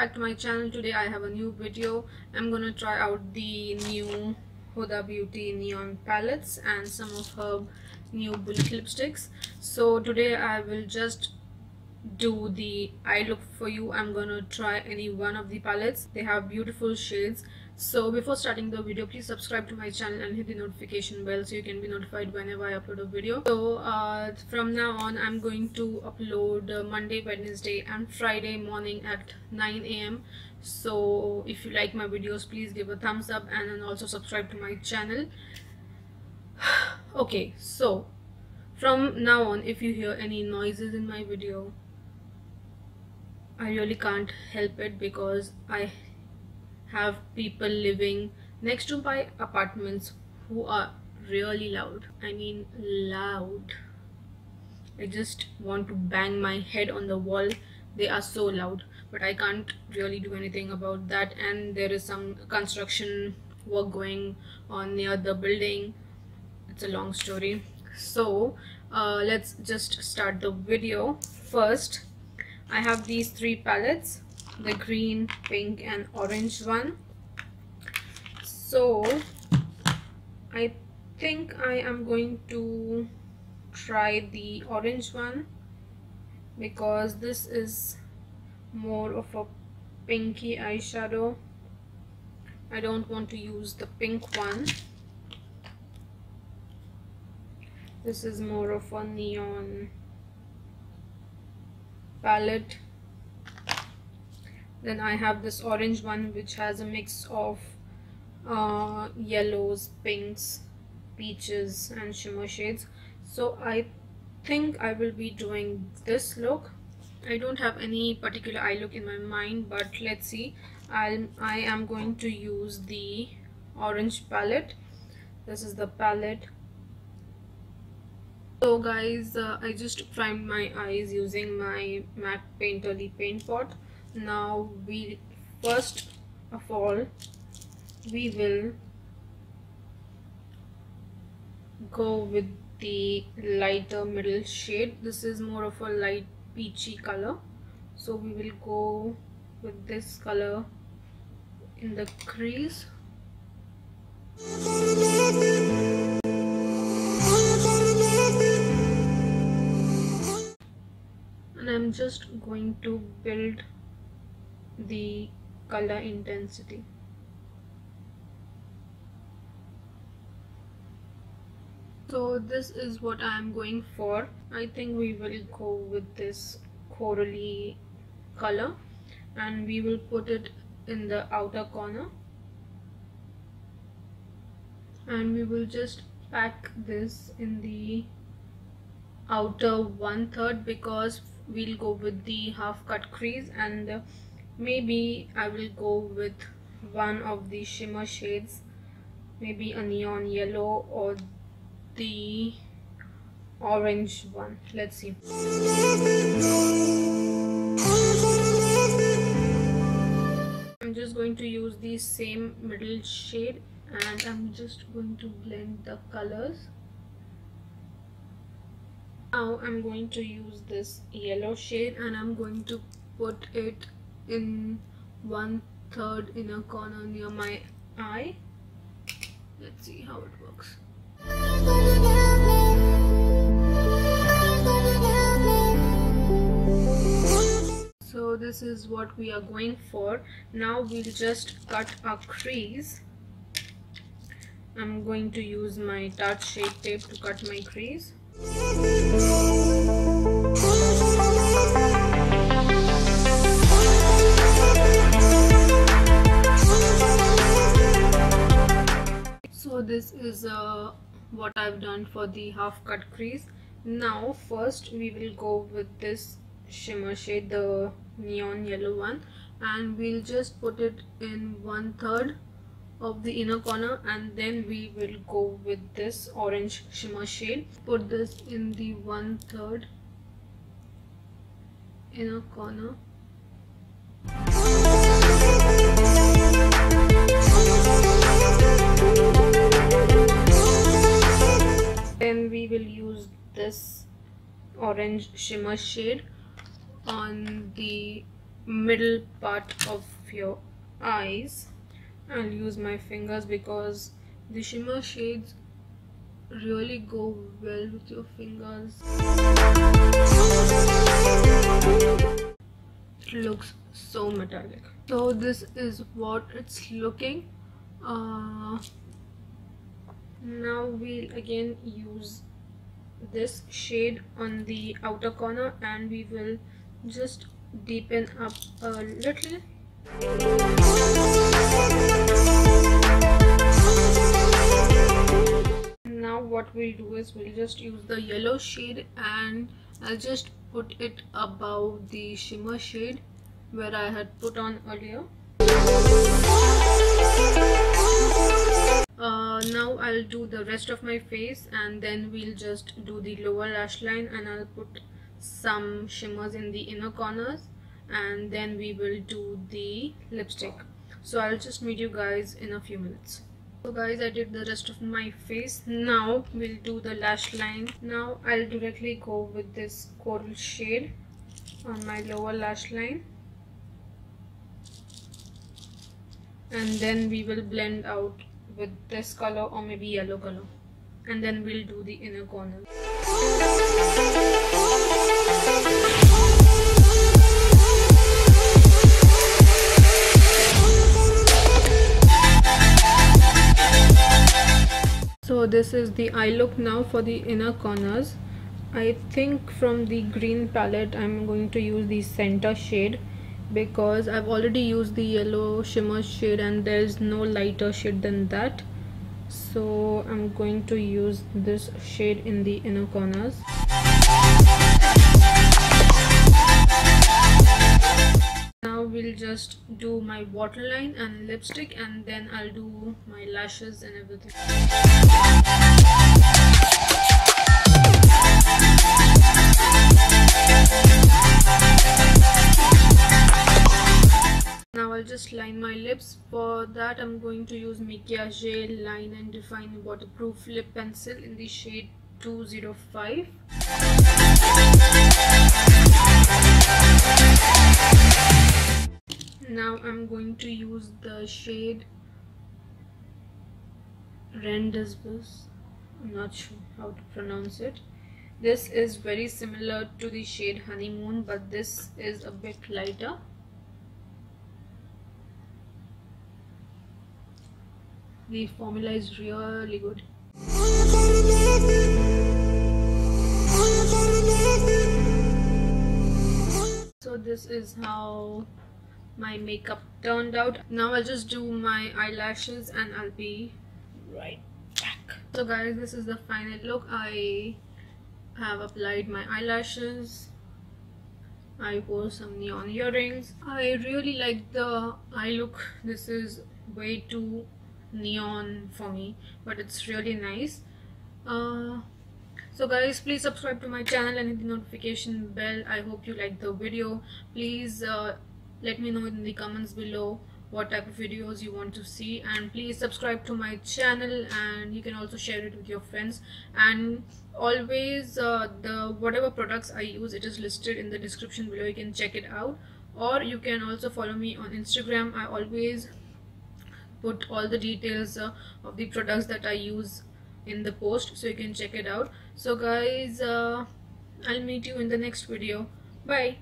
back to my channel. Today I have a new video. I'm gonna try out the new Huda Beauty neon palettes and some of her new bullet lipsticks. So today I will just do the eye look for you. I'm gonna try any one of the palettes. They have beautiful shades. So before starting the video, please subscribe to my channel and hit the notification bell so you can be notified whenever I upload a video. So from now on I'm going to upload Monday, Wednesday and Friday morning at 9 AM. So if you like my videos, please give a thumbs up and then also subscribe to my channel. Okay, so from now on, if you hear any noises in my video, I really can't help it because I have people living next to my apartments who are really loud. I mean loud. I just want to bang my head on the wall. They are so loud, but I can't really do anything about that. And there is some construction work going on near the building. It's a long story. So let's just start the video. First, I have these three palettes, the green, pink and orange one. So I think I am going to try the orange one because this is more of a pinky eyeshadow. I don't want to use the pink one. This is more of a neon palette. Then I have this orange one which has a mix of yellows, pinks, peaches and shimmer shades. So I think I will be doing this look. I don't have any particular eye look in my mind, but let's see. I am going to use the orange palette. This is the palette. So guys, I just primed my eyes using my MAC Painterly paint pot. Now first of all we will go with the lighter middle shade. This is more of a light peachy color, so we will go with this color in the crease. And I'm just going to build the color intensity. So this is what I am going for. I think we will go with this corally color and we will put it in the outer corner, and we will just pack this in the outer 1/3 because we'll go with the half cut crease, and maybe I will go with one of the shimmer shades, maybe a neon yellow or the orange one. Let's see. I'm just going to use the same middle shade and I'm just going to blend the colors. Now I'm going to use this yellow shade and I'm going to put it in 1/3 inner corner near my eye. Let's see how it works. So this is what we are going for. Now we'll just cut a crease. I'm going to use my Tarte shape tape to cut my crease. So this is what I've done for the half cut crease. Now first we will go with this shimmer shade, the neon yellow one, and we'll just put it in 1/3 of the inner corner, and then we will go with this orange shimmer shade. Put this in the 1/3 inner corner. Then we will use this orange shimmer shade on the middle part of your eyes. I'll use my fingers because the shimmer shades really go well with your fingers. It looks so metallic. So this is what it's looking. Now we'll again use this shade on the outer corner and we will just deepen up a little. Now what we'll do is we'll just use the yellow shade and I'll just put it above the shimmer shade where I had put on earlier. Now I'll do the rest of my face and then we'll just do the lower lash line and I'll put some shimmers in the inner corners and then we will do the lipstick. So I'll just meet you guys in a few minutes. So guys, I did the rest of my face. Now we'll do the lash line. Now I'll directly go with this coral shade on my lower lash line and then we will blend out with this color or maybe yellow color and then we'll do the inner corner. So this is the eye look now for the inner corners. I think from the green palette I'm going to use the center shade because I've already used the yellow shimmer shade and there's no lighter shade than that. So I'm going to use this shade in the inner corners. Now we'll just do my waterline and lipstick and then I'll do my lashes and everything. Now I'll just line my lips. For that I'm going to use Mikyajy Line and Define Waterproof Lip Pencil in the shade 205. Now I'm going to use the shade Rendez-Vous. I'm not sure how to pronounce it. This is very similar to the shade Honeymoon, but this is a bit lighter. The formula is really good. So this is how my makeup turned out. Now I'll just do my eyelashes and I'll be right back. So guys, this is the final look. I have applied my eyelashes. I wore some neon earrings. I really like the eye look. This is way too neon for me, but it's really nice. So guys, please subscribe to my channel and hit the notification bell. I hope you liked the video. Please let me know in the comments below what type of videos you want to see, and please subscribe to my channel and you can also share it with your friends. And always the whatever products I use, it is listed in the description below. You can check it out, or you can also follow me on Instagram. I always put all the details of the products that I use in the post, so you can check it out. So guys, I'll meet you in the next video. Bye.